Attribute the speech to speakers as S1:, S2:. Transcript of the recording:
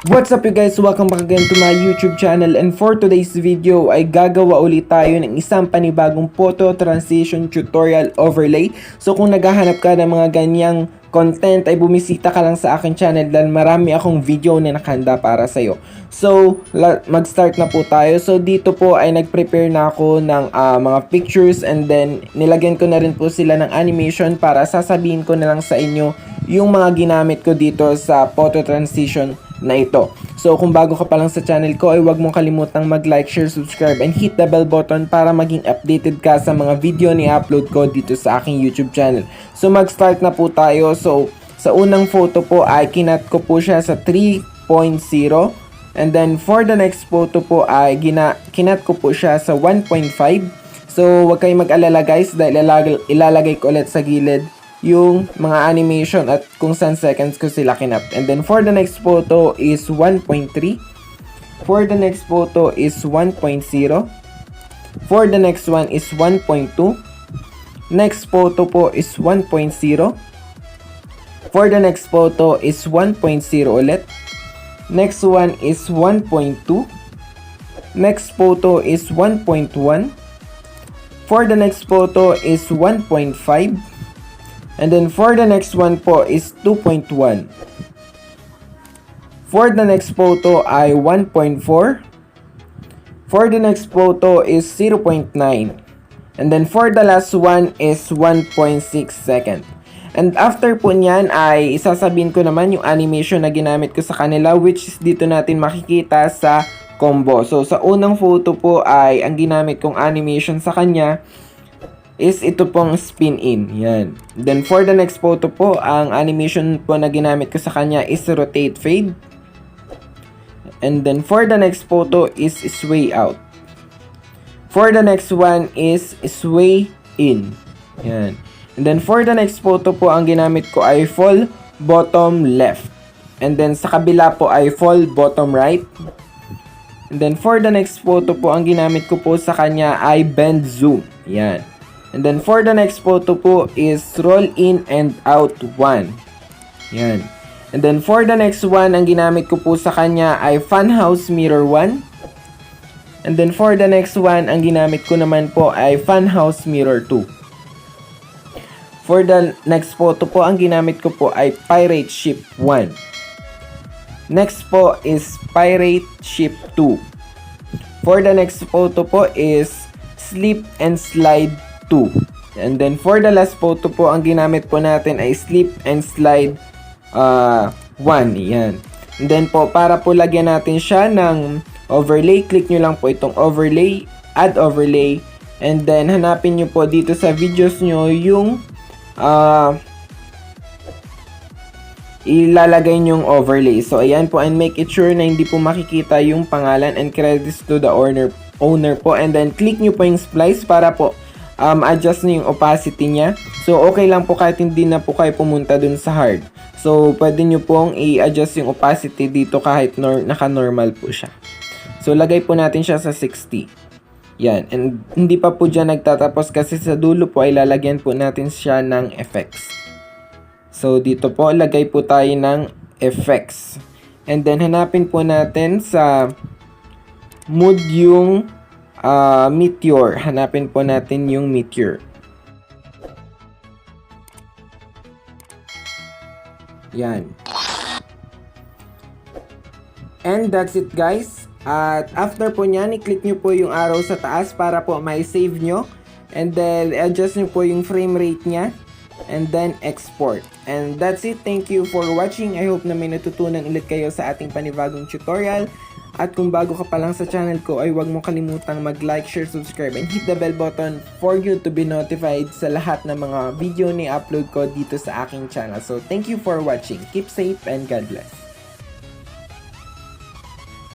S1: What's up you guys? Welcome back again to my YouTube channel, and for today's video ay gagawa ulit tayo ng isang panibagong photo transition tutorial overlay. So kung naghahanap ka ng mga ganyang content ay bumisita ka lang sa aking channel dahil marami akong video na nakahanda para sa'yo. So mag-start na po tayo. So dito po ay nag-prepare na ako ng mga pictures, and then nilagyan ko na rin po sila ng animation para sasabihin ko na lang sa inyo yung mga ginamit ko dito sa photo transition na ito. So kung bago ka pa lang sa channel ko ay huwag mong kalimutang mag-like, share, subscribe, and hit the bell button para maging updated ka sa mga video ni upload ko dito sa aking YouTube channel. So mag-start na po tayo. So sa unang photo po ay kinat ko po siya sa 3.0, and then for the next photo po ay kinat ko po siya sa 1.5. So wag kayong mag-alala guys dahil ilalagay ko ulit sa gilid yung mga animation at kung saan seconds ko sila kinap. And then for the next photo is 1.3. For the next photo is 1.0. For the next one is 1.2. Next photo po is 1.0. For the next photo is 1.0 ulit. Next one is 1.2. Next photo is 1.1. For the next photo is 1.5. And then for the next one po is 2.1. For the next photo ay 1.4. For the next photo is 0.9. And then for the last one is 1.6 second. And after po niyan ay isasabihin ko naman yung animation na ginamit ko sa kanila, which is dito natin makikita sa combo. So sa unang photo po ay ang ginamit kong animation sa kanya is ito pong spin in. Yan. Then for the next photo po, ang animation po na ginamit ko sa kanya is rotate fade. And then for the next photo is sway out. For the next one is sway in. Yan. And then for the next photo po, ang ginamit ko ay fall bottom left. And then sa kabila po ay fall bottom right. And then for the next photo po, ang ginamit ko po sa kanya ay bend zoom. Yan. And then for the next photo po is roll in and out 1. Yan. And then for the next one, ang ginamit ko po sa kanya ay funhouse mirror 1. And then for the next one, ang ginamit ko naman po ay funhouse mirror 2. For the next photo po, ang ginamit ko po ay pirate ship 1. Next po is pirate ship 2. For the next photo po is slip and slide 2. And then for the last photo po, ang ginamit po natin ay slip and slide 1. Yan. And then po, para po lagyan natin siya ng overlay, click nyo lang po itong overlay, add overlay, and then hanapin nyo po dito sa videos nyo yung ilalagay nyong overlay. So ayan po, and make it sure na hindi po makikita yung pangalan, and credits to the owner po. And then click nyo po yung splice para po adjust na yung opacity niya. So okay lang po kahit hindi na po kayo pumunta dun sa hard. So pwede nyo pong i-adjust yung opacity dito kahit naka-normal po siya. So lagay po natin siya sa 60. Yan. And hindi pa po dyan nagtatapos kasi sa dulo po ay lalagyan po natin siya ng effects. So dito po lagay po tayo ng effects. And then hanapin po natin sa mood yung meteor. Hanapin po natin yung meteor. Yan. And that's it guys. At after po nyan, i-click nyo po yung arrow sa taas para po may save nyo. And then adjust nyo po yung frame rate nya. And then export. And that's it. Thank you for watching. I hope na may natutunan ulit kayo sa ating panibagong tutorial. At kung bago ka pa lang sa channel ko ay huwag mong kalimutang mag-like, share, subscribe, and hit the bell button for you to be notified sa lahat ng mga video ni upload ko dito sa aking channel. So thank you for watching. Keep safe and God bless.